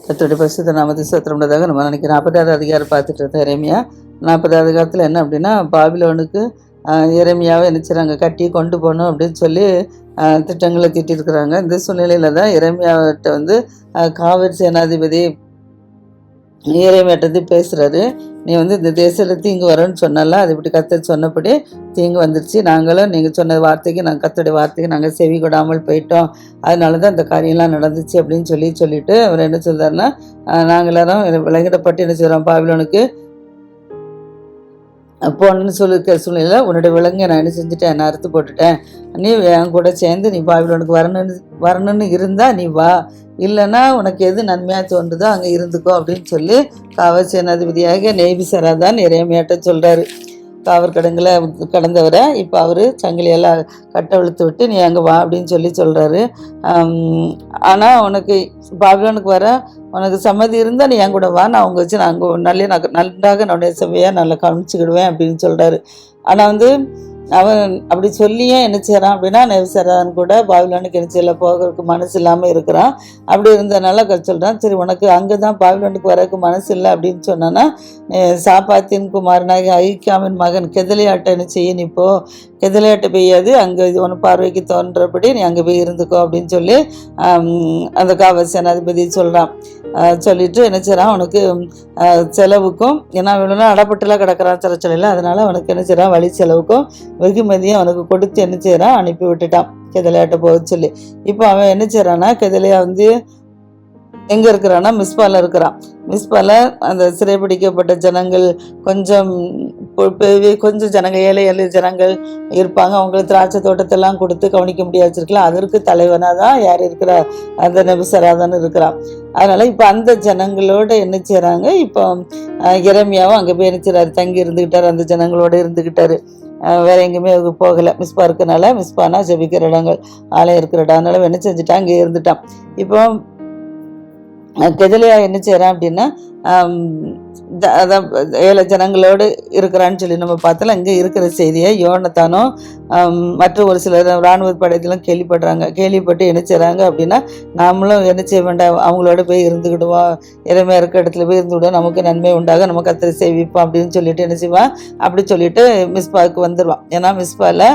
கர்த்தருடைய பரிசுத்த நாமத்தை ஸ்தோத்திரம் உண்டதாக. நம்ம நினைக்கிற 40வது அதிகாரம் பார்த்துட்டு இருந்தோம். எரேமியா 40வது அதிகாரத்தில் என்ன அப்படின்னா, பாபிலோனுக்கு எரேமியாவை நினைச்சுறாங்க கட்டி கொண்டு போகணும் அப்படின்னு சொல்லி திட்டங்களை தீட்டியிருக்கிறாங்க. இந்த சூழ்நிலையில் தான் எரேமியாவிட்ட வந்து காவல் சேனாதிபதி எரேமியாட்ட பேசுகிறாரு. நீ வந்து இந்த தேசத்தில் தீங்கு வரும்னு சொன்னால, அது இப்படி கர்த்தர் சொன்னபடி தீங்கு வந்துருச்சு. நாங்களும் நீங்கள் சொன்ன வார்த்தைக்கு கர்த்தருடைய வார்த்தைக்கு நாங்கள் செவி கொடாமல் போயிட்டோம். அதனால தான் இந்த காரியம்லாம் நடந்துச்சு அப்படின்னு சொல்லிட்டு அவர் என்ன சொல்கிறாருன்னா, நாங்கள் எல்லாரும் விலகிடப்பட்டு என்ன செய்கிறோம், பாபிலோனுக்கு போனன்னு சொல்லியிருக்க சூழ்நிலையில் உன்னுடைய விலங்கை நான் என்ன செஞ்சுட்டேன், நான் அறுத்து போட்டுட்டேன். நீ என் கூட சேர்ந்து நீ பாபிலோனுக்கு வரணும்னு இருந்தால் நீ வா, இல்லைன்னா உனக்கு எது நன்மையாக தோன்றுதோ அங்கே இருந்துக்கோ அப்படின்னு சொல்லி காவல் சேனாதிபதியாக நேபிசராதான் எரேமியாட்ட சொல்கிறாரு. காவல் கடந்தவரை இப்போ அவர் சங்கிலியெல்லாம் கட்டவிழ்த்து விட்டு நீ அங்கே வா அப்படின்னு சொல்கிறாரு. ஆனால் உனக்கு பாபிலோனுக்கு வர உனக்கு சம்மதி இருந்தால் நீ என் கூட வா, நான் அவங்க வச்சு நான் அங்கே நன்றாக என்னுடைய செவ்வையாக நல்லா கவனிச்சுக்கிடுவேன் அப்படின்னு சொல்கிறாரு. ஆனால் வந்து அவன் அப்படி சொல்லியே என்ன செய்கிறான் அப்படின்னா, நேபிசராதான் கூட பாபிலோனுக்கு என்ன செய்யல போகிறதுக்கு மனசு இல்லாமல் இருக்கிறான். அப்படி இருந்ததுனால சொல்கிறான், சரி உனக்கு அங்கே தான் பாபிலோனுக்கு வரதுக்கு மனசு இல்லை அப்படின்னு சொன்னான்னா, சாப்பாத்தின் குமாரனாகி அகிக்காமின் மகன் கெதலியாட்டை என்ன செய்ய, நீ போ, கெதலியாட்டை பெய்யாது, அங்கே இது ஒன்று பார்வைக்கு தோன்றபடி நீ அங்கே போய் இருந்துக்கோ அப்படின்னு சொல்லி அந்த காவல் சேனாதிபதி சொல்கிறான். சொல்லிட்டு என்ன செய்கிறான், அவனுக்கு செலவுக்கும், ஏன்னா இவ்வளோ அடப்பட்டுலாம் கிடக்கிறான் சிறைச்சாலையில், அதனால் அவனுக்கு என்ன செய்கிறான், வழி செலவுக்கும் வெகுமதியும் அவனுக்கு கொடுத்து என்ன செய்கிறான், அனுப்பி விட்டுட்டான் கெதலியாட்ட போக சொல்லி. இப்போ அவன் என்ன செய்கிறான்னா, கெதலியா வந்து எங்கே இருக்கிறான்னா மிஸ்பாவில் இருக்கிறான். மிஸ்பாவில் அந்த சிறைப்பிடிக்கப்பட்ட ஜனங்கள் கொஞ்சம் ஜனங்கள் ஏழை ஜனங்கள் இருப்பாங்க. அவங்களுக்கு திராட்சை தோட்டத்தெல்லாம் கொடுத்து கவனிக்க முடியாது வச்சிருக்கலாம். அதற்கு தலைவனாக தான் யார் இருக்கிறா, அந்த நேபிசராதான் இருக்கிறான். அதனால் இப்போ அந்த ஜனங்களோடு என்ன செய்கிறாங்க, இப்போ எரேமியாவும் அங்கே போய் என்ன செய்கிறாரு, தங்கி இருந்துக்கிட்டார், அந்த ஜனங்களோடு இருந்துக்கிட்டாரு. வேற எங்கேயுமே போகலை. மிஸ்பா இருக்கனால, மிஸ்பானா ஜெபிக்கிற இடங்கள், ஆலயம் இருக்கிற இடம், அதனால என்ன செஞ்சுட்டான், அங்கே இருந்துட்டான். இப்போ கெதலியா என்ன செய்கிறான் அப்படின்னா, அதான் ஏழை ஜனங்களோடு இருக்கிறான்னு சொல்லி நம்ம பார்த்தோம்ல. இங்கே இருக்கிற செய்தியை யோனத்தானும் மற்ற ஒரு சிலர் இராணுவ படையெல்லாம் கேள்விப்பட்டு என்ன செய்கிறாங்க அப்படின்னா, நாமளும் என்ன செய்ய வேண்டாம், அவங்களோட போய் இருந்துக்கிடுவோம், இறமையாக இருக்க இடத்துல போய் இருந்துவிடுவோம், நமக்கு நன்மை உண்டாக, நம்ம கர்த்தரை சேவிப்போம் அப்படின்னு சொல்லிட்டு என்ன செய்வான், அப்படி சொல்லிட்டு மிஸ்பாவுக்கு வந்துடுவான். ஏன்னா மிஸ்பாவில்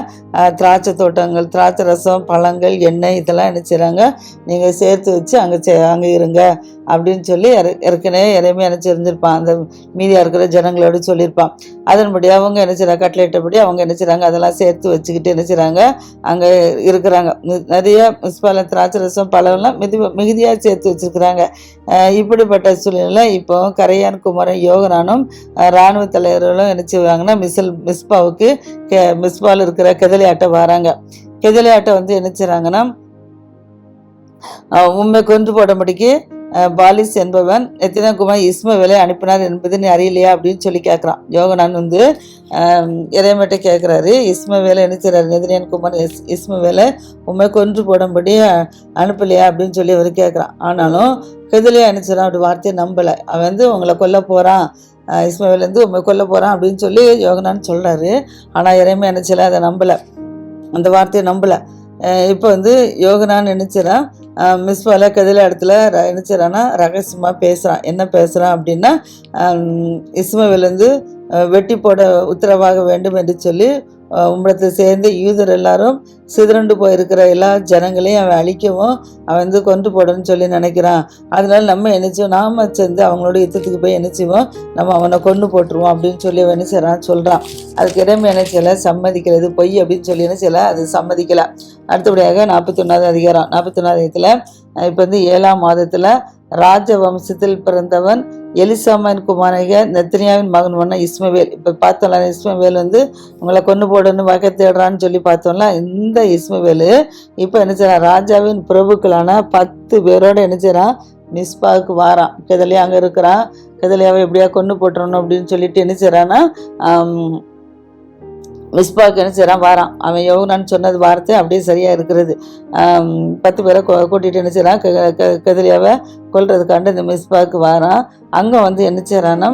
திராட்சை தோட்டங்கள், திராட்சை ரசம், பழங்கள், எண்ணெய் இதெல்லாம் என்ன செய்கிறாங்க, நீங்கள் சேர்த்து வச்சு அங்கே இருங்க அப்படின்னு சொல்லி ஏற்கனவே எரேமியா என்ன செஞ்சிருப்பான், அந்த மீதியாக இருக்கிற ஜனங்களோடு சொல்லியிருப்பான். அதன்படி அவங்க என்ன செய்கிறாங்க, கட்லேட்டபடி அவங்க என்ன செய்கிறாங்க, அதெல்லாம் சேர்த்து வச்சுக்கிட்டு என்ன செய்கிறாங்க, அங்கே இருக்கிறாங்க. நிறைய மிஸ்பால திராட்சை ரசம் பழம்லாம் மிகுதியாக சேர்த்து வச்சுருக்கிறாங்க. இப்படிப்பட்ட சூழ்நிலை இப்போ கரையான் குமாரன் யோகனானும் இராணுவ தலைவர்களும் என்ன செய்வாங்கன்னா, மிஸ்பாவுக்கு மிஸ்பாவில் இருக்கிற கெதலியாட்டை வராங்க. கெதலியாட்டை வந்து என்ன செய்கிறாங்கன்னா, உண்மை கொன்று போடும்படிக்கு பாலிஸ் என்பவன் எத்தினகுமார் இஸ்மவேலை அனுப்பினார் என்பது நீ அறியலையா அப்படின்னு சொல்லி கேட்குறான். யோகனான் வந்து எரேமியாட்ட கேட்குறாரு, இஸ்மவேலை என்ன செய்கிறாரு, நெதனியான் குமார் இஸ்மவேலை உண்மை கொன்று போடும்படி அனுப்பலையா அப்படின்னு சொல்லி அவர் கேட்குறான். ஆனாலும் கெதலியா என்ன செய்கிறான், அப்படி வார்த்தையை நம்பலை. அவன் வந்து உங்களை கொல்ல போகிறான், இஸ்மவேலேருந்து உண்மை கொல்ல போகிறான் அப்படின்னு சொல்லி யோகனான்னு சொல்கிறாரு. ஆனால் எரேமியா என்ன செய்யலை, அதை நம்பலை, அந்த வார்த்தையை நம்பலை. இப்போ வந்து யோகனான்னு நினச்சிடான், மிஸ்பால கதில இடத்துல நினச்சிடான்னா ரகசியமாக பேசுகிறான். என்ன பேசுகிறான் அப்படின்னா, இஸ்மவேலேருந்து வெட்டி போட உத்தரவாக வேண்டும் என்று சொல்லி உம்மிடத்தை சேர்ந்து யூதர் எல்லாரும் சிதறண்டு போயிருக்கிற எல்லா ஜனங்களையும் அவன் அழிக்கவும் அவன் வந்து கொண்டு போடணும்னு சொல்லி நினைக்கிறான். அதனால நம்ம என்னச்சோம், நாம சேர்ந்து அவங்களோட யுத்தத்துக்கு போய் என்னச்சுவோம், நம்ம அவனை கொண்டு போட்டுருவோம் அப்படின்னு சொல்லி அவன் என்ன செய்கிறான் சொல்கிறான். அதுக்கு இடமே என்ன செய்யலை, சம்மதிக்கிறது பொய் அப்படின்னு சொல்லி என்ன செய்யலை, அது சம்மதிக்கலை. அடுத்தபடியாக 41வது அதிகாரம், 41வது அதிகாரத்தில் இப்போ வந்து 7ஆம் மாதத்தில் ராஜ வம்சத்தில் பிறந்தவன் எலிசாமின் குமாரக நெத்தனியாவின் மகன் ஒன்னா இஸ்மவேல். இப்போ பார்த்தோம்ல, இஸ்மவேல் வந்து உங்களை கொண்டு போடணும் வகை தேடுறான்னு சொல்லி பார்த்தோம்ல. இந்த இஸ்மவேல் இப்போ என்ன செய்யறான், ராஜாவின் பிரபுக்களான 10 பேரோடு என்ன செய்யறான், மிஸ்பாவுக்கு வாரான். கெதலியா அங்கே இருக்கிறான், கெதலியாவை எப்படியா கொண்டு போட்டுறணும் அப்படின்னு சொல்லிட்டு என்ன செய்யறான்னா, மிஸ்பாவுக்கு என்ன செய்கிறான், வாரான். அவன் யோகனான்னு சொன்னது வார்த்தை அப்படியே சரியாக இருக்கிறது. 10 பேரை கூட்டிகிட்டு என்ன செய்கிறான், கெதலியாவை கொல்றதுக்காண்டு இந்த மிஸ்பாவுக்கு வாரான். அங்கே வந்து என்ன செய்கிறான்னா,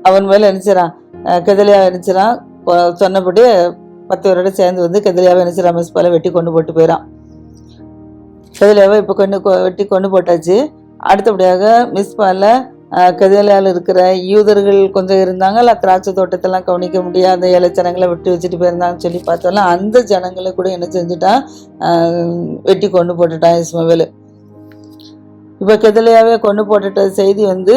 அவன் மேலே என்ன செய்கிறான், கெதலியாவை என்ன செய்கிறான், சொன்னபடி 10 பேரோட சேர்ந்து வந்து கெதலியாவை என்ன செய்கிறான், மிஸ்பாவை வெட்டி கொண்டு போட்டு போயிடான். கெதலியாவை இப்போ வெட்டி கொண்டு போட்டாச்சு. அடுத்தபடியாக மிஸ்பால கெதலியாவில் இருக்கிற யூதர்கள் கொஞ்சம் இருந்தாங்கல்ல, திராட்சை தோட்டத்தெல்லாம் கவனிக்க முடியாத ஏழை ஜனங்களை விட்டு வச்சுட்டு போயிருந்தாங்கன்னு சொல்லி பார்த்தோம்ல, அந்த ஜனங்களை கூட என்ன செஞ்சுட்டான், வெட்டி கொண்டு போட்டுட்டான் இஸ்மவேல். இப்போ கெதலியாவே கொண்டு போட்டுட்ட செய்தி வந்து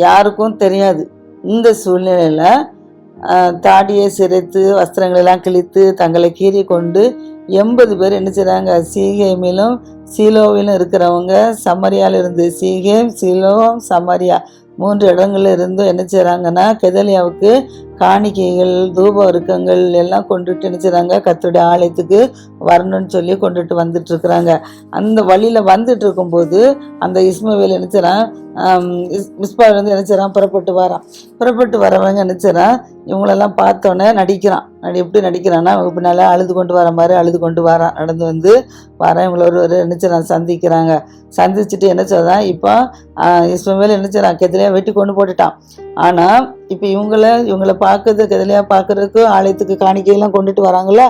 யாருக்கும் தெரியாது. இந்த சூழ்நிலையில் தாடியை சிரைத்து வஸ்திரங்களெல்லாம் கிழித்து தங்களை கீறி கொண்டு 80 பேர் என்ன செய்கிறாங்க, சீகேமிலும் சீலோவிலும் இருக்கிறவங்க, சமரியாவில் இருந்து சீகேம், சீலோம், சமரியா 3 இடங்கள்ல இருந்து என்ன செய்கிறாங்கன்னா கெதலியாவுக்கு காணிக்கைகள் தூப வர்க்கங்கள் எல்லாம் கொண்டுட்டு என்ன செய்கிறாங்க, கர்த்தருடைய ஆலயத்துக்கு வரணும்னு சொல்லி கொண்டுட்டு வந்துட்டு இருக்கிறாங்க. அந்த வழியில் வந்துட்டு இருக்கும்போது அந்த இஸ்மவேல் என்ன செய்கிறான், மிஸ்பாவில் வந்து என்ன செய்கிறான், புறப்பட்டு வரவங்க என்ன செய்கிறான், இவங்களெல்லாம் பார்த்தோன்னே நடிக்கிறான். எப்படி நடிக்கிறான்னா, பின்னால் அழுது கொண்டு வர மாதிரி அழுது கொண்டு வரான். நடந்து வந்து வரேன், இவங்கள ஒரு என்ன செய்கிறான், சந்திக்கிறாங்க. சந்திச்சுட்டு என்ன சொல்கிறான், இப்போ இஸ்மவேல் என்ன செய்கிறான், கெதலியா வெட்டி கொண்டு போட்டுட்டான். ஆனால் இப்போ இவங்களை கெதலியா பார்க்கறதுக்கு ஆலயத்துக்கு காணிக்கையெல்லாம் கொண்டுட்டு வராங்கள,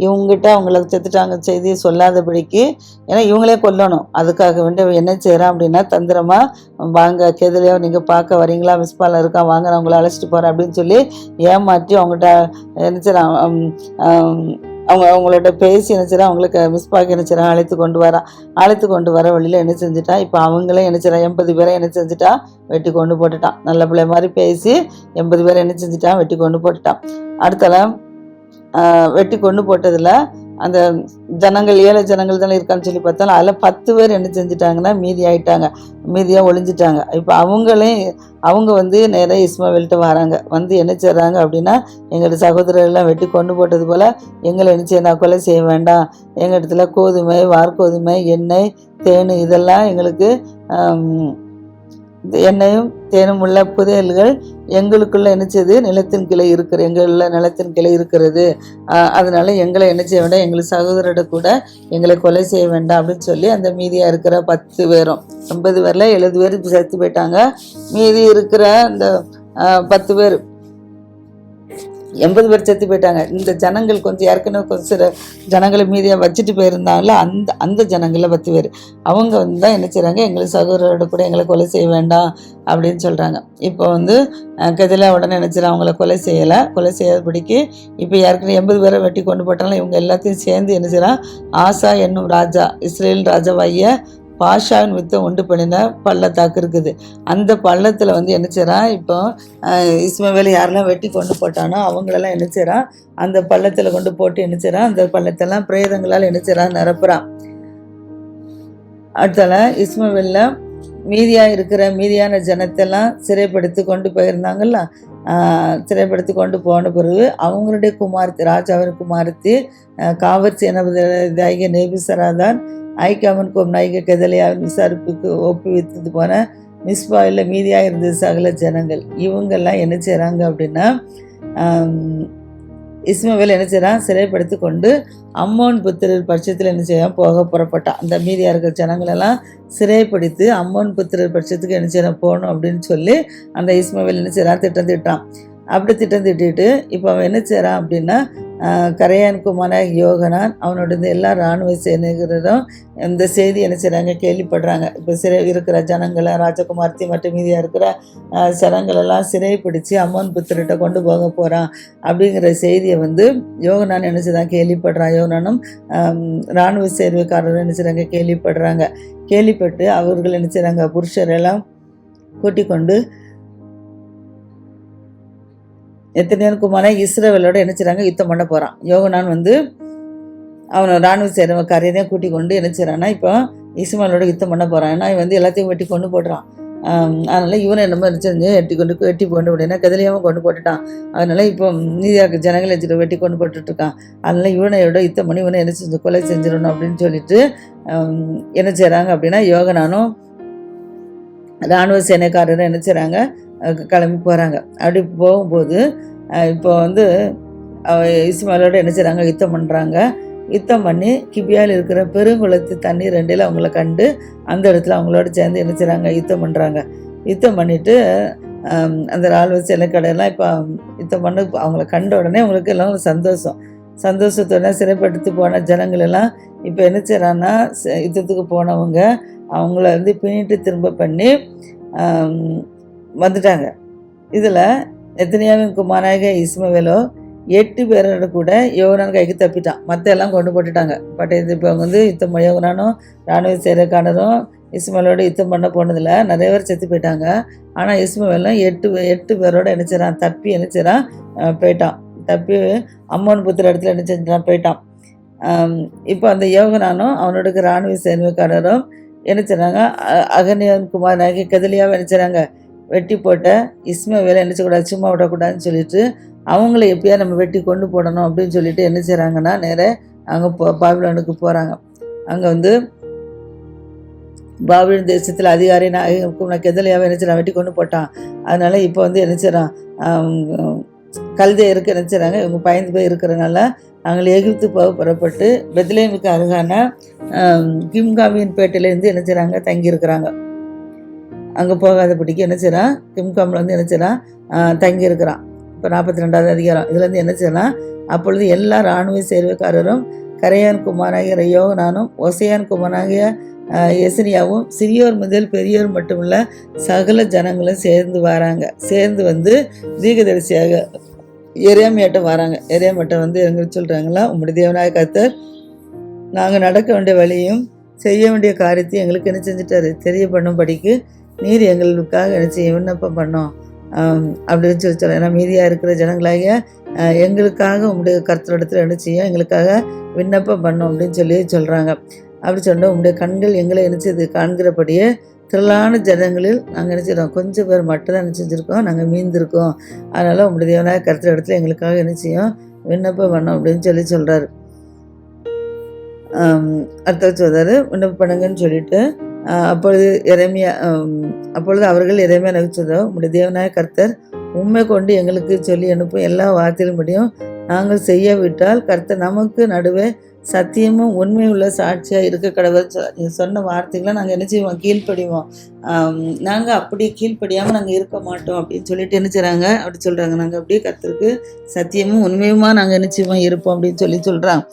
இவங்ககிட்ட அவங்கள செத்துட்டாங்க செய்தியை சொல்லாதபடிக்கு, ஏன்னா இவங்களே கொல்லணும். அதுக்காக வேண்டி என்ன செய்கிறான் அப்படின்னா, தந்திரமாக வாங்க கெதலியா நீங்கள் பார்க்க வரீங்களா, மிஸ்பால இருக்கான், வாங்க நான் உங்களை அழைச்சிட்டு போகிறேன் அப்படின்னு சொல்லி ஏமாற்றி அவங்ககிட்ட என்ன செய்கிறான், அவங்களோட பேசி என்ன செய்கிறான், அவங்களுக்கு மிஸ்பாக்கு என்ன செய்கிறான், அழைத்து கொண்டு வர வழியில் என்ன செஞ்சுட்டான், இப்போ அவங்களே என்ன செய்கிறான், 80 பேரை என்ன செஞ்சுட்டான், வெட்டி கொண்டு போட்டுட்டான். நல்ல பிள்ளை மாதிரி பேசி 80 பேரை என்ன செஞ்சுட்டான், வெட்டி கொண்டு போட்டுட்டான். அடுத்தல வெட்டி கொண்டு போட்டதில் அந்த ஜனங்கள் 7 ஜனங்கள் தானே இருக்கான்னு சொல்லி பார்த்தாலும் அதில் 10 பேர் என்ன செஞ்சுட்டாங்கன்னா மீதியாக ஒளிஞ்சிட்டாங்க. இப்போ அவங்க வந்து நேராக இஸ்மவேல்கிட்ட வராங்க. வந்து என்ன செய்கிறாங்க அப்படின்னா, எங்களோட சகோதரர்கள்லாம் வெட்டி கொண்டு போட்டது போல் எங்களை என்ன செய்ய கொலை செய்ய வேண்டாம், எங்கள் இடத்துல கோதுமை, வார்கோதுமை, எண்ணெய், தேன் இதெல்லாம் எங்களுக்கு எண்ணெயும் தேனும் உள்ள புதையல்கள் எங்களுக்குள்ள என்ன செய்யுது, நிலத்தின் கிளை இருக்கிறது, அதனால எங்களை என்ன செய்ய வேண்டாம், எங்களுக்கு சகோதரோட கூட எங்களை கொலை செய்ய வேண்டாம் அப்படின்னு சொல்லி அந்த மீதியாக இருக்கிற 10 பேரும் 80 பேரில் 70 பேர் செத்து போயிட்டாங்க. மீதி இருக்கிற அந்த 10 பேர் 80 பேர் செத்து போயிட்டாங்க. இந்த ஜனங்கள் கொஞ்சம் ஏற்கனவே கொஞ்சம் சில ஜனங்களை மீதியாக வச்சுட்டு போயிருந்தாங்கள, அந்த ஜனங்களில் 10 பேர் அவங்க வந்து தான் என்ன செய்கிறாங்க, எங்களுக்கு சகோதரோட கூட எங்களை கொலை செய்ய வேண்டாம் அப்படின்னு சொல்கிறாங்க. இப்போ வந்து கெதலியா உடனே நினச்சிடலாம், அவங்கள கொலை செய்யாதபடிக்கு இப்போ ஏற்கனவே 80 பேரை வெட்டி கொண்டு போட்டாலும் இவங்க எல்லாத்தையும் சேர்ந்து என்ன செய்யலாம், ஆசா என்னும் ராஜா, இஸ்ரேல் ராஜாவாகிய பாஷாவின் வித்தை உண்டு பண்ணின பள்ளத்தாக்கு இருக்குது. அந்த பள்ளத்தில் வந்து என்ன செய்கிறான், இப்போ இஸ்மவேல் யாரெல்லாம் வெட்டி கொண்டு போட்டானோ அவங்களெல்லாம் என்ன செய்கிறான், அந்த பள்ளத்தில் கொண்டு போட்டு என்ன செய்கிறான், அந்த பள்ளத்தெல்லாம் பிரேதங்களால் என்ன செய்கிறான், நிரப்புறான். அடுத்தால இஸ்மவேலில் மீதியான ஜனத்தெல்லாம் சிறைப்படுத்தி கொண்டு போயிருந்தாங்கல்ல, சிறைப்படுத்தி கொண்டு போன பிறகு அவங்களுடைய ராஜாவின் குமாரத்தி காவற் சேனாபதியாகிய நேபுசராதான் ஐக்காமன் நாயக கெதலியாவின் விசாரிப்புக்கு ஒப்புவித்தது போன மிஸ்பாயில் மீதியாக இருந்த சகல ஜனங்கள் இவங்கெல்லாம் என்ன செய்கிறாங்க அப்படின்னா, இஸ்மவேல் என்ன செய்கிறான், சிறைப்படுத்தி கொண்டு அம்மோன் புத்திரர் பட்சத்தில் என்ன செய்யான், புறப்பட்டான். அந்த மீதியாக இருக்கிற ஜனங்களெல்லாம் சிறைப்படுத்தி அம்மோன் புத்திரர் பட்சத்துக்கு என்ன செய்யணும், போகணும் அப்படின்னு சொல்லி அந்த இஸ்மவேல் என்ன செய்கிறான், திட்டம். அப்படி திட்டம் திட்டிட்டு இப்போ அவன் என்ன செய்கிறான் அப்படின்னா, கரையானுக்குமான யோகனான் அவனோட இந்த எல்லா இராணுவ சேனைகளும் இந்த செய்தி என்ன செய்கிறாங்க, கேள்விப்படுறாங்க. இப்போ சிறை இருக்கிற ஜனங்களை, ராஜகுமார்த்தி மற்றும் மீதியாக இருக்கிற ஜனங்களெல்லாம் சிறைப்பிடிச்சு அம்மோன் புத்திரிட்ட கொண்டு போக போகிறான் அப்படிங்கிற செய்தியை வந்து யோகனான் என்ன செய்தான், கேள்விப்படுறான். யோகனானும் இராணுவ சேவைக்காரரும் என்ன செய்கிறாங்க, கேள்விப்பட்டு அவர்கள் என்ன செய்கிறாங்க, புருஷரெல்லாம் கூட்டிக் கொண்டு எத்தனையானுக்குமான இஸ்ரவேலோட என்ன செய்கிறாங்க, யுத்தம் பண்ண போகிறான். யோகனான் வந்து அவனை இராணுவ சேவைக்காரையதையும் கூட்டி கொண்டு என்ன செய்கிறான்னா, இப்போ இஸ்மாயிலோட யுத்தம் பண்ண போகிறான். ஏன்னா இவன் வந்து எல்லாத்தையும் வெட்டி கொண்டு போடுறான். அதனால் இவனை என்னமோ செஞ்சு வெட்டி கொண்டு அப்படின்னா கெதலியாவும் கொண்டு போட்டுட்டான். அதனால் இப்போ நீதியாக ஜனங்களை வச்சுட்டு வெட்டி கொண்டு போட்டுட்ருக்கான். அதனால் இவனையோட யுத்தம் பண்ணி இவனை என்ன செஞ்சு கொலை செஞ்சிடணும் அப்படின்னு சொல்லிட்டு என்ன செய்கிறாங்க அப்படின்னா, யோகனானும் இராணுவ சேனைக்காரரும் என்ன செய்கிறாங்க, கிளம்பி போகிறாங்க. அப்படி போகும்போது இப்போ வந்து இஸ்மாயிலோட என்ன செய்கிறாங்க, யுத்தம் பண்ணி கிபியாவில் இருக்கிற பெருங்குளத்து தண்ணீர் 2 அவங்கள கண்டு அந்த இடத்துல அவங்களோட சேர்ந்து என்ன செய்கிறாங்க, யுத்தம் பண்ணிவிட்டு அந்த இராணுவ சேனைக்கடையெல்லாம் இப்போ யுத்தம் பண்ண அவங்கள கண்ட உடனே அவங்களுக்கு எல்லாம் ஒரு சந்தோஷம். சந்தோஷத்தோட சிறைப்படுத்தி போன ஜனங்கள் எல்லாம் இப்போ என்ன செய்கிறான்னா, யுத்தத்துக்கு போனவங்க அவங்கள வந்து பின்னிட்டு திரும்ப பண்ணி வந்துட்டாங்க. இதில் நெத்தனியாவின் குமாரனாகிய இஸ்மவேலோ 8 பேரோட கூட யோகனான் கைக்கு தப்பிட்டான். மற்ற எல்லாம் கொண்டு போட்டுட்டாங்க. பட் இப்போ வந்து யுத்தம் யோகனானும் இராணுவ சேனைக்காரரும் இஸ்மவேலோட யுத்தம் பண்ண போனதில் நிறைய பேர் செத்து போயிட்டாங்க. ஆனால் இஸ்மவேலும் 8 பேரோட என்ன செய்கிறான், தப்பி என்ன செய்கிறான், போயிட்டான். தப்பி அம்மோன் புத்திர இடத்துல என்ன செஞ்சான், போயிட்டான். இப்போ அந்த யோகனானும் அவனோட இராணுவ சேனைக்காரரும் என்ன செய்கிறாங்க, அகனியன் குமாரனாகி கெதலியாவை என்ன செய்கிறாங்க, வெட்டி போட்ட இஸ்மவேலை என்ன செய்யக்கூடாது, சும்மா விடக்கூடாதுன்னு சொல்லிட்டு அவங்கள எப்படியா நம்ம வெட்டி கொண்டு போடணும் அப்படின்னு சொல்லிட்டு என்ன செய்கிறாங்கன்னா, நேராக அங்கே பாபிலோனுக்கு போகிறாங்க. அங்கே வந்து பாபிலோன் தேசத்தில் அதிகாரி நான் கெதலியாவை என்ன செய்கிறான், வெட்டி கொண்டு போட்டான். அதனால் இப்போ வந்து என்ன செய்கிறான், கல்தையருக்கு என்ன செய்கிறாங்க, இவங்க பயந்து போய் இருக்கிறனால நாங்கள் எகிப்து போக புறப்பட்டு பெத்லேமுக்கு அருகான கிம்காமியின் பேட்டையிலேருந்து என்ன செய்கிறாங்க, தங்கியிருக்கிறாங்க. அங்கே போகாதபடிக்கு என்ன செய்கிறான், கிம்காமில் வந்து என்ன செய்கிறான், தங்கியிருக்கிறான். இப்போ 42வது அதிகாரம் இதுலேருந்து என்ன செய்யலாம், அப்பொழுது எல்லா இராணுவ சேர்வைக்காரரும் கரையான் குமாராகிய யோகனானும் ஒசையான் குமாராகிய எசனியாவும் சிறியோர் முதல் பெரியோர் மட்டுமல்ல சகல ஜனங்களும் சேர்ந்து வந்து தீர்க்கதரிசியாக எரேமியாட்ட வராங்க. எரேமியாட்ட வந்து எங்களுக்கு சொல்கிறாங்களா, உங்களுடைய தேவனாய கர்த்தர் நாங்கள் நடக்க வேண்டிய வழியும் செய்ய வேண்டிய காரியத்தையும் எங்களுக்கு என்ன செஞ்சுட்டாரு, தெரியப்படும்படிக்கு நீர் எங்களுக்காக என்ன செய்ய விண்ணப்பம் பண்ணோம் அப்படின்னு சொல்ல. ஏன்னா மீதியாக இருக்கிற ஜனங்களாகிய எங்களுக்காக உங்களுடைய கர்த்தரிடத்தில் என்ன செய்யும், எங்களுக்காக விண்ணப்பம் பண்ணோம் அப்படின்னு சொல்கிறாங்க. அப்படி சொன்னால் உங்களுடைய கண்கள் எங்களை என்ன செய்து காண்கிறபடியே திரளான ஜனங்களில் நாங்கள் என்ன செய்கிறோம், கொஞ்சம் பேர் மட்டும்தான் என்ன செஞ்சுருக்கோம், நாங்கள் மீந்திருக்கோம். அதனால் உங்களுடைய தேவனாய கர்த்தர் இடத்துல எங்களுக்காக என்ன செய்யும், விண்ணப்பம் பண்ணோம் அப்படின்னு சொல்கிறாரு. அடுத்த சொல்கிறாரு, விண்ணப்பம் பண்ணுங்கன்னு சொல்லிட்டு அப்பொழுது அவர்கள் எரேமியா நகைச்சுவதோ, உங்களுடைய தேவனாய கர்த்தர் உண்மை கொண்டு எங்களுக்கு சொல்லி அனுப்பும் எல்லா வார்த்தையின்படியும் நாங்கள் செய்யவிட்டால் கர்த்தர் நமக்கு நடுவே சத்தியமும் உண்மை உள்ள சாட்சியாக இருக்க கடவுள் சொன்ன வார்த்தைகளை நாங்கள் என்ன செய்வோம், கீழ்ப்படிவோம். நாங்கள் அப்படி கீழ்ப்படியாமல் நாங்கள் இருக்க மாட்டோம் அப்படின்னு சொல்லிட்டு என்ன செய்கிறாங்க, அப்படி சொல்கிறாங்க. நாங்கள் அப்படியே கர்த்தருக்கு சத்தியமும் உண்மையுமா நாங்கள் என்ன செய்வோம், இருப்போம் அப்படின்னு சொல்கிறாங்க.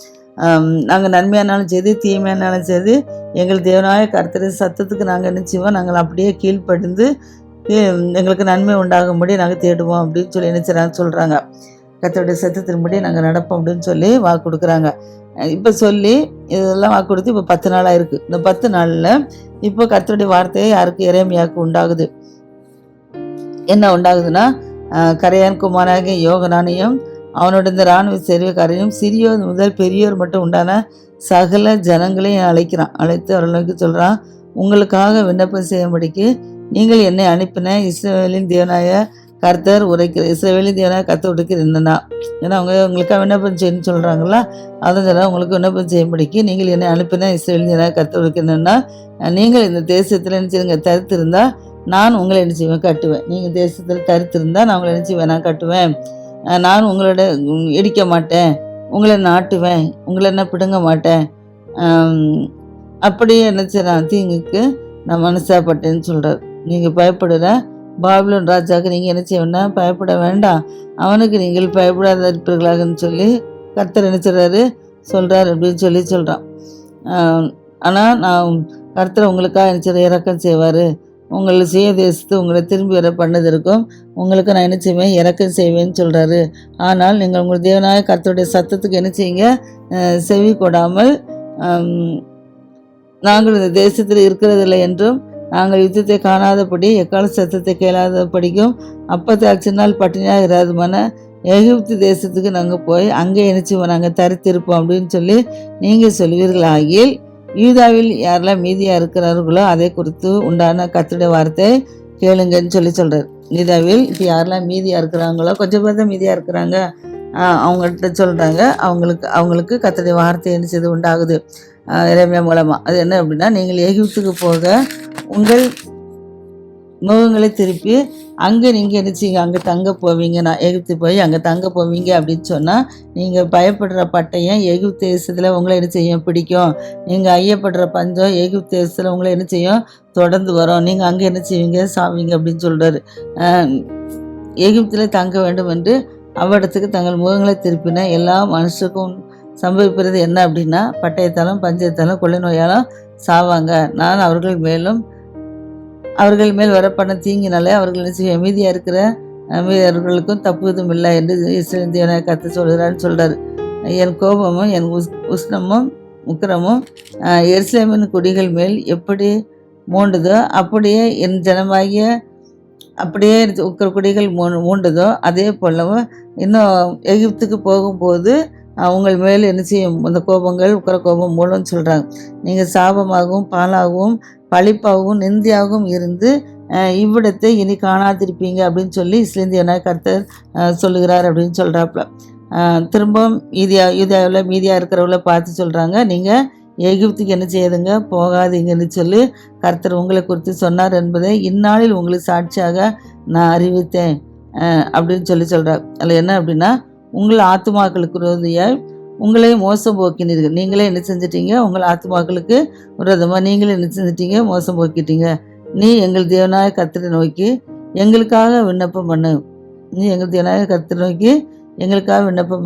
நாங்கள் நன்மையானாலும் சரி தீமையானாலும் சரி எங்கள் தேவனாய கர்த்தர் சத்தத்துக்கு நாங்கள் என்ன செய்வோம், நாங்கள் அப்படியே கீழ்ப்படிந்து எங்களுக்கு நன்மை உண்டாகும்படி நாங்கள் தேடுவோம் அப்படின்னு சொல்லி என்ன செய்கிறாங்க சொல்கிறாங்க. கர்த்தருடைய சத்தத்தின்படி நாங்கள் நடப்போம் அப்படின்னு சொல்லி வாக்கு கொடுக்குறாங்க. இப்போ சொல்லி இதெல்லாம் வாக்கு கொடுத்து இப்போ 10 நாளாக இருக்குது. இந்த 10 நாளில் இப்போ கர்த்தருடைய வார்த்தையை யாருக்கு, எரேமியாவுக்கு உண்டாகுது. என்ன உண்டாகுதுன்னா, கரையான் குமாராகிய யோகனானையும் அவனோட இந்த இராணுவ சேர்வைக்காரையும் சிறியோர் முதல் பெரியோர் மட்டும் உண்டான சகல ஜனங்களையும் அழைத்து அவர்களுக்கு சொல்கிறான், உங்களுக்காக விண்ணப்பம் செய்யும்படிக்கு நீங்கள் என்னை அனுப்பின இஸ்ரவேலின் தேவனாய கர்த்தர் இஸ்ரவேலின் தேவனாய கர்த்தர் உரைக்கிறது என்னன்னா, ஏன்னா அவங்க உங்களுக்காக விண்ணப்பம் செய்யணும்னு சொல்கிறாங்களா, அதான் சொல்ல உங்களுக்கு விண்ணப்பம் செய்யும்படிக்கு நீங்கள் என்னை அனுப்பின இஸ்ரவேலின் தேவனாய கர்த்தர் உரைக்கிறது என்னன்னா, நீங்கள் இந்த தேசத்தில் என்ன செய்யுங்க, தரித்திருந்தால் நான் உங்களை என்ன செய்வேன், கட்டுவேன். நீங்கள் தேசத்தில் தரித்திருந்தால் நான் உங்களை என்ன செய்வேன், நான் கட்டுவேன். நான் உங்களோட இடிக்க மாட்டேன், உங்களை நாட்டுவேன், உங்களை என்ன பிடுங்க மாட்டேன். அப்படியே என்ன செய்யறான், தீங்குக்கு நான் மனசாப்பட்டேன்னு சொல்கிறார். நீங்கள் பயப்படுற பாபிலோன் ராஜாவுக்கு நீங்கள் என்ன செய்யணும்னா பயப்பட வேண்டாம், அவனுக்கு நீங்கள் பயப்படாத இருப்பீர்களாகன்னு சொல்லி கர்த்தர் என்ன சொல்கிறார் அப்படின்னு சொல்கிறான். ஆனால் நான் கர்த்தர் உங்களுக்காக என்ன இறக்கம் செய்வார். உங்களை சுய தேசத்து உங்களை திரும்பி வர பண்ணதற்கும் உங்களுக்கு நான் என்ன செய்வேன், இறக்கம் செய்வேன்னு சொல்கிறாரு. ஆனால் நீங்கள் உங்கள் தேவனாய கர்த்தருடைய சத்தத்துக்கு என்ன செய்யுங்க, செவி கொடாமல் நாங்கள் இந்த தேசத்தில் இருக்கிறதில்லை என்றும் நாங்கள் யுத்தத்தை காணாதபடி எக்கால சத்தத்தை கேளாதபடிக்கும் அப்பத்தை அச்சினால் பட்டினியாக இராதுமான எகிப்து தேசத்துக்கு நாங்கள் போய் அங்கே என்ன செய்வோம், நாங்கள் தரித்திருப்போம் அப்படின்னு சொல்லி நீங்கள் சொல்வீர்களாகில் யூதாவில் யாரெல்லாம் மீதியாக இருக்கிறார்களோ அதை குறித்து உண்டான கர்த்தருடைய வார்த்தை கேளுங்கன்னு சொல்கிறார். யூதாவில் இப்போ யாரெல்லாம் மீதியாக இருக்கிறாங்களோ, கொஞ்சம் பேர் தான் மீதியாக இருக்கிறாங்க, அவங்கள்ட்ட சொல்கிறாங்க. அவங்களுக்கு கர்த்தருடைய வார்த்தை என்ன செய்து உண்டாகுது எரேமியா மூலமாக. அது என்ன அப்படின்னா, நீங்கள் எகிப்துக்கு போக உங்கள் முகங்களை திருப்பி அங்கே நீங்கள் என்ன செய்யுங்க, அங்கே தங்க போவீங்க. நான் எகிப்து போய் அங்கே தங்க போவீங்க அப்படின்னு சொன்னால் நீங்கள் பயப்படுற பட்டயம் எகிப்து தேசத்தில் உங்களை என்ன செய்யும், பிடிக்கும். நீங்கள் ஐயப்படுற பஞ்சம் எகிப்து தேசத்தில் உங்களை என்ன செய்யும், தொடர்ந்து வரும். நீங்கள் அங்கே என்ன செய்வீங்க, சாவீங்க அப்படின்னு சொல்கிறாரு. எகிப்தில் தங்க வேண்டும் என்று அவ்விடத்துக்கு தங்கள் முகங்களை திருப்பின எல்லா மனுஷருக்கும் சம்பவிப்பது என்ன அப்படின்னா, பட்டயத்தாலும் பஞ்சயத்தாலும் கொள்ளை நோயாலும் சாவாங்க. நான் அவர்கள் மேல் வரப்பண்ண தீங்கினாலே அவர்கள் மீதியாக இருக்கிற மீதியவர்களுக்கும் தப்புவதும் இல்லை என்று இஸ்ரவேலின் தேவனாகிய கர்த்தர் சொல்கிறான்னு சொல்கிறார். என் கோபமும் என் உஷ்ணமும் உக்கிரமும் எருசலேமின் குடிகள் மேல் எப்படி மூண்டதோ அப்படியே என் ஜனமாகிய அப்படியே உக்கிர குடிகள் மூண்டதோ அதே போலவும் இன்னும் எகிப்துக்கு போகும்போது உங்கள் மேல் என்ன செய்யும் அந்த கோபங்கள் உக்கிர கோபம் மூலம்னு சொல்கிறாங்க. நீங்கள் சாபமாகவும் பாலாகவும் பழிப்பாகவும் நிந்தியாகவும் இருந்து இவ்விடத்தை இனி காணாதிருப்பீங்க அப்படின்னு சொல்லி இஸ்ரவேலின் கர்த்தர் சொல்லுகிறார் அப்படின்னு சொல்கிறாப்புல. திரும்பவும் யூதாவில் மீதியாக இருக்கிறவங்கள பார்த்து சொல்கிறாங்க, நீங்கள் எகிப்துக்கு என்ன செய்யுதுங்க போகாதீங்கன்னு சொல்லி கர்த்தர் உங்களை குறித்து சொன்னார் என்பதை இந்நாளில் உங்களுக்கு சாட்சியாக நான் அறிவித்தேன் அப்படின்னு சொல்கிறார். அதில் என்ன அப்படின்னா, உங்கள் ஆத்துமாக்களுக்கு விரோதியாய் உங்களே மோசம் போக்கினீர்கள். நீங்களே என்ன செஞ்சிட்டீங்க, உங்கள் ஆத்துமாக்களுக்கு விரோதமாக நீங்களே என்ன செஞ்சிட்டீங்க, மோசம் போக்கிட்டீங்க. நீ எங்கள் தேவனாய கர்த்தரை நோக்கி எங்களுக்காக விண்ணப்பம் பண்ணு. நீ எங்கள் தேவனாய கர்த்தரை நோக்கி எங்களுக்காக விண்ணப்பம்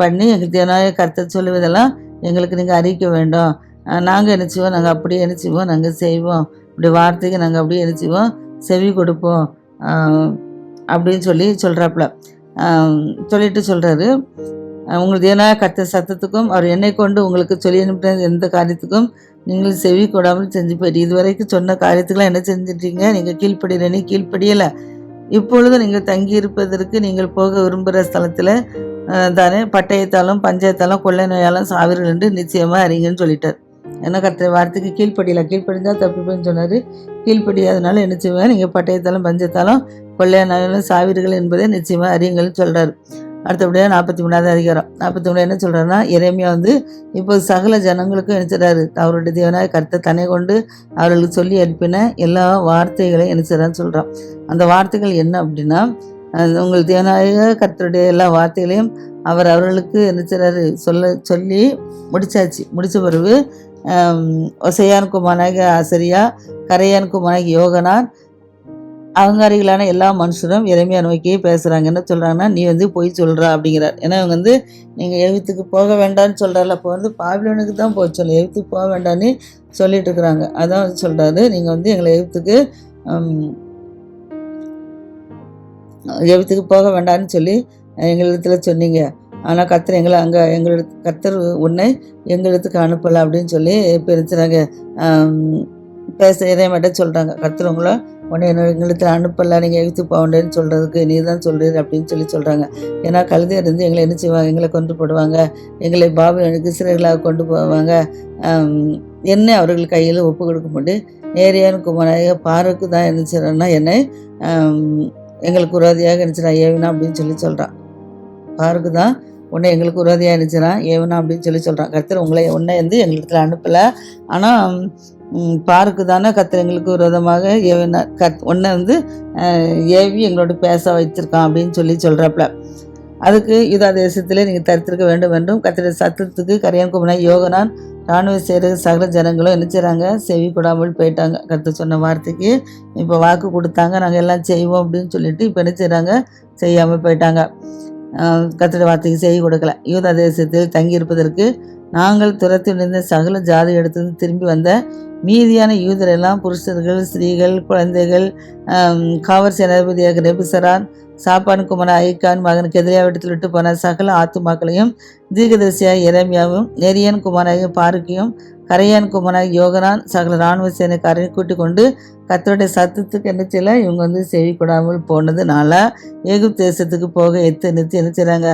பண்ணி எங்கள் தேவனாய கர்த்தர் சொல்லுவதெல்லாம் எங்களுக்கு நீங்கள் அறிவிக்க வேண்டும். நாங்கள் என்ன செய்வோம், நாங்கள் அப்படியே என்ன செய்வோம், நாங்கள் செய்வோம். இப்படி வார்த்தைக்கு நாங்கள் அப்படியே என்ன செய்வோம், செவி கொடுப்போம் அப்படின்னு சொல்கிறாப்புல. சொல்லிட்டு சொல்கிறாரு, உங்கள் தேவனாய கர்த்தர் சத்தத்துக்கும் அவர் என்னை கொண்டு உங்களுக்கு சொல்லி அனுப்பின எந்த காரியத்துக்கும் நீங்கள் செவி கொடாமல் செஞ்சு போயிட்டு இதுவரைக்கும் சொன்ன காரியத்துக்கெல்லாம் என்ன செஞ்சிட்டீங்க, நீங்கள் கீழ்ப்படியில கீழ்ப்படியலை. இப்பொழுது நீங்கள் தங்கியிருப்பதற்கு நீங்கள் போக விரும்புகிற ஸ்தலத்தில் தானே பட்டயத்தாலும் பஞ்சயத்தாலும் கொள்ளை நோயாலும் சாவீர்கள் என்று நிச்சயமாக அறிங்கன்னு சொல்லிட்டார். ஏன்னா கர்த்தர் வார்த்தைக்கு கீழ்ப்படிந்தால் தப்பிப்பேன்னு சொன்னார். கீழ்ப்படியாதனால என்ன செய்வேன், நீங்கள் பட்டயத்தாலும் பஞ்சயத்தாலும் கொள்ளை நோயாலும் சாவீர்கள் என்பதை நிச்சயமாக அறியுங்கள்னு சொல்கிறார். அடுத்தபடியாக 43வது அதிகாரம் 43 என்ன சொல்கிறாருன்னா, எரேமியா இப்போ சகல ஜனங்களுக்கும் நினைச்சிடறாரு அவருடைய தேவனாய கர்த்தர் தன்னை கொண்டு அவர்களுக்கு சொல்லி அனுப்பின எல்லா வார்த்தைகளையும் நினைச்சிடறான்னு சொல்கிறான். அந்த வார்த்தைகள் என்ன அப்படின்னா, உங்கள் தேவனாய கர்த்தருடைய எல்லா வார்த்தைகளையும் அவர்களுக்கு நினைச்சிடறாரு சொல்லி முடித்த பிறகு ஒசையான் குமாரனாகிய ஆசரியா, கரையான் குமாரனாகிய யோகனான், அகங்காரிகளான எல்லா மனுஷரும் எரேமியா நோக்கி பேசுகிறாங்க. என்ன சொல்கிறாங்கன்னா, நீ போய் சொல்கிறா அப்படிங்கிறார். ஏன்னா இவங்க நீங்கள் எகிப்துக்கு போக வேண்டாம்னு சொல்கிறாள். அப்போ பாபிலோனுக்கு தான் போக சொல்ல, எகிப்துக்கு போக வேண்டான்னு சொல்லிட்டு இருக்கிறாங்க. அதான் சொல்கிறாரு, நீங்கள் எங்களை எகிப்துக்கு போக வேண்டாம்னு சொல்லி எங்களிடத்தில் சொன்னீங்க. ஆனால் கர்த்தர் உன்னை எங்களிடத்துக்கு அனுப்பலை அப்படின்னு சொல்லி பிரிச்சுறாங்க. எரேமியாட்ட சொல்கிறாங்க, கர்த்தர் உன்னை எங்களிடத்தில் அனுப்பலை, நீங்கள் எகிப்துக்கு போக வேண்டாம்னு சொல்கிறதுக்கு நீ தான் சொல்கிறீர் அப்படின்னு சொல்கிறாங்க. ஏன்னா கழுதையர் எங்களை என்ன செய்வாங்க, எங்களை கொண்டு போடுவாங்க, எங்களை பாபிலோனுக்கு சிறைகளாக கொண்டு போவாங்க. என்னை அவர்கள் கையில் ஒப்பு கொடுக்க முடியும். நேரியான குமாரனாகிய பாருக்கு தான் என்ன செய்கிறேன்னா என்னை எங்களுக்கு விரோதியாக நினச்சிடான் ஏவினா அப்படின்னு சொல்கிறான். பாருக்கு தான் உன்னை எங்களுக்கு விரோதியாக நினச்சிடான் ஏவினா அப்படின்னு சொல்கிறான். கர்த்தர் உன்னை எங்களிடத்தில் அனுப்பலை, ஆனால் பாருக்கு தானே கர்த்தர் எங்களுக்கு விரோதமாக ஏவினா உன்னை ஏவி எங்களோட பேச வச்சிருக்கான் அப்படின்னு சொல்கிறாப்புல. அதுக்கு யூதா தேசத்திலே நீங்கள் தரித்திருக்க வேண்டும் என்றும் கர்த்தருடைய சத்தத்துக்கு கரையான் குமாரனாகிய யோகனான் இராணுவ சேர சகல ஜனங்களும் என்ன செய்கிறாங்க, செவி கொடாமல் போயிட்டாங்க. கர்த்தர் சொன்ன வார்த்தைக்கு இப்போ வாக்கு கொடுத்தாங்க, நாங்கள் எல்லாம் செய்வோம் அப்படின்னு சொல்லிட்டு இப்போ என்ன செய்கிறாங்க, செய்யாமல் போயிட்டாங்க. கர்த்தருடைய வார்த்தைக்கு செவி கொடுக்கல. யூதா தேசத்தில் தங்கியிருப்பதற்கு நாங்கள் துரத்தி நின்ற சகல ஜாதி இடத்துல திரும்பி வந்த மீதியான யூதரெல்லாம் புருஷர்கள், ஸ்திரீகள், குழந்தைகள், காவல் சேனாதிபதியாக நெபுசரான், சாப்பான் குமாரன் ஐக்கான் மகன் கெதிரியா வீட்டில் விட்டு போன சகல ஆத்துமாக்களையும் தீர்க்கதரிசியாய் எரேமியாவும், நெரியன் குமாரனாகிய பாருக்கையும், கரையான் குமாரனாகிய யோகனான் சகல இராணுவ சேனைக்காரையும் கூட்டிக் கொண்டு கர்த்தருடைய சத்தத்துக்கு என்ன செய்யல இவங்க செவி கொடாமல் போனதுனால எகிப்து தேசத்துக்கு போக நிறுத்தி என்ன செய்கிறாங்க,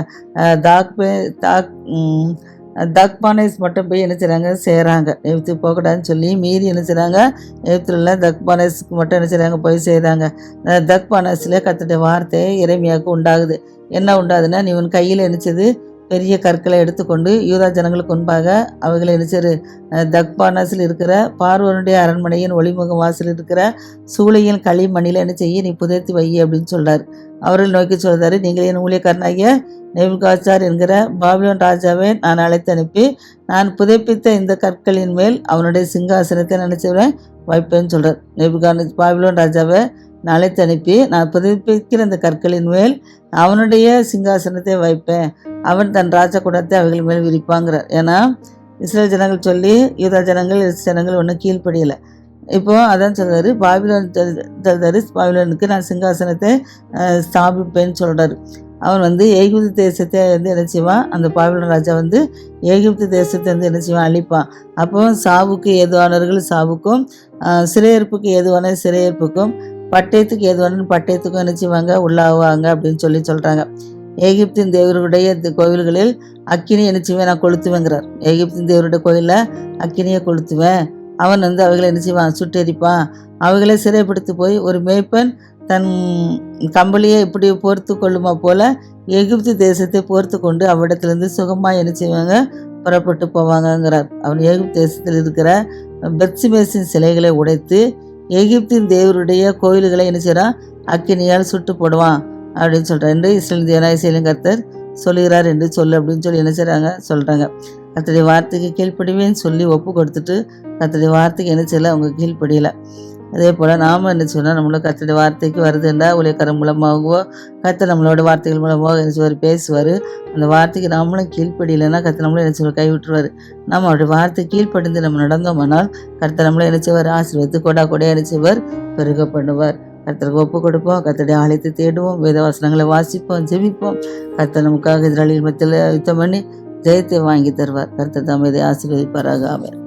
தக்பானேஸ் மட்டும் போய் என்ன செய்கிறாங்க செய்கிறாங்க. எகிப்துக்கு போகக்கூடாதுன்னு சொல்லி மீறி என்ன செய்கிறாங்க, எகிப்துல தக்பானேஸுக்கு மட்டும் என்ன செய்கிறாங்க போய் செய்கிறாங்க. தக்பானேஸில் கர்த்தருடைய வார்த்தை எரேமியாவுக்கு உண்டாகுது. என்ன உண்டாகுதுன்னா, நீ உன் கையில் என்னச்சது பெரிய கற்களை எடுத்துக்கொண்டு யூதா ஜனங்களுக்கு முன்பாக அவைகளை நினைச்சாரு தக்பானஸில் இருக்கிற பார்வனுடைய அரண்மனையின் ஒளிமுகம் வாசல் இருக்கிற சூளையின் களிமண்ணில் என்ன செய்ய நீ புதைத்து வை அப்படின்னு சொல்கிறார். அவர்கள் நோக்கி சொல்கிறாரு, நீங்கள் என் ஊழியக்காரனாகிய நேபுகாத்நேச்சார் என்கிற பாபிலோன் ராஜாவை நான் அழைத்து அனுப்பி நான் புதைப்பித்த இந்த கற்களின் மேல் அவனுடைய சிங்காசனத்தை நினைச்சவன் வைப்பேன்னு சொல்கிறார். பாபிலோன் ராஜாவை அழைத்து அனுப்பி, நான் புதுப்பிக்கிற அந்த கற்களின் மேல் அவனுடைய சிங்காசனத்தை வைப்பேன், அவன் தன் ராஜகுடத்தை அவைகள் மேல் விரிப்பாங்கிறார். ஏன்னா இஸ்ரேல் ஜனங்கள் சொல்லி யூதா ஜனங்கள் ஜனங்கள் ஒன்றும் கீழ்ப்படியலை. இப்போ அதான் சொல்றாரு, பாபிலோனுக்கு நான் சிங்காசனத்தை ஸ்தாபிப்பேன்னு சொல்கிறாரு. அவன் வந்து எகிப்து தேசத்தை வந்து என்ன செய்வான், அந்த பாபிலோன் ராஜா வந்து எகிப்து தேசத்தை வந்து என்ன செய்வான், அழிப்பான். அப்போ சாவுக்கு ஏதுவானவர்கள் சாவுக்கும், சிறையிருப்புக்கு ஏதுவான சிறையிருப்புக்கும், பட்டயத்துக்கு ஏதுவான பட்டயத்துக்கும் என்ன செய்வாங்க, உள்ளாவாங்க அப்படின்னு சொல்கிறாங்க. எகிப்தின் தேவருடைய கோவில்களில் அக்கினி என்ன செய்வேன், நான் கொளுத்துவேங்கிறார். எகிப்தின் தேவருடைய கோயிலில் அக்கினியை கொளுத்துவேன். அவன் வந்து அவைகளை என்ன செய்வான், சுட்டெரிப்பான். அவைகளை சிறைப்படுத்தி போய் ஒரு மேய்ப்பன் தன் கம்பளியை இப்படி போர்த்து கொள்ளுமா போல எகிப்து தேசத்தை போர்த்து கொண்டு அவ்விடத்திலிருந்து சுகமாக என்ன செய்வாங்க, புறப்பட்டு போவாங்கங்கிறார். அவன் எகிப்து தேசத்தில் இருக்கிற பெத்சிமேசின் சிலைகளை உடைத்து எகிப்தின் தேவருடைய கோயில்களை என்ன செய்கிறான், அக்கினியால் சுட்டு போடுவான் அப்படின்னு சொல்கிறார் என்று இஸ்ரேல் கர்த்தர் சொல்லுகிறார் என்று சொல்லு அப்படின்னு சொல்லி என்ன செய்கிறாங்க, சொல்கிறாங்க. கர்த்தருடைய வார்த்தைக்கு கீழ்ப்படிவேன்னு சொல்லி ஒப்பு கொடுத்துட்டு கர்த்தருடைய வார்த்தைக்கு என்ன செய்யலை, அவங்க கீழ்ப்படியலை. அதே போல் நாம் என்ன சொன்னால், நம்மளோட கர்த்தருடைய வார்த்தைக்கு வருதுண்டா ஊழியக்காரன் மூலமாகவோ கர்த்தர் நம்மளோட வார்த்தைகள் மூலமாக என்ன செய்வார், பேசுவார். அந்த வார்த்தைக்கு நாமளும் கீழ்ப்படியலைன்னா கர்த்தர் நம்மளும் என்ன செய்வார், கைவிட்டுருவார். நம்ம அவருடைய வார்த்தை கீழ்ப்படிந்து நம்ம நடந்தோம்னால் கர்த்தர் நம்மளும் என்ன செய்வார், ஆசீர்வதித்து கொடையாக என்ன செய்வார், பெருக பண்ணுவார். கர்த்தருக்கு ஒப்பு கொடுப்போம், கர்த்தருடைய ஆலயத்தை தேடுவோம், வேத வசனங்களை வாசிப்போம், ஜெபிப்போம். கர்த்தர் நமக்காக எதிராளிகள் மத்தியில் யுத்தம் பண்ணி ஜெயத்தை வாங்கி தருவார். கர்த்தர் தாம் இதை ஆசீர்வதிப்பாராக. ஆமென்.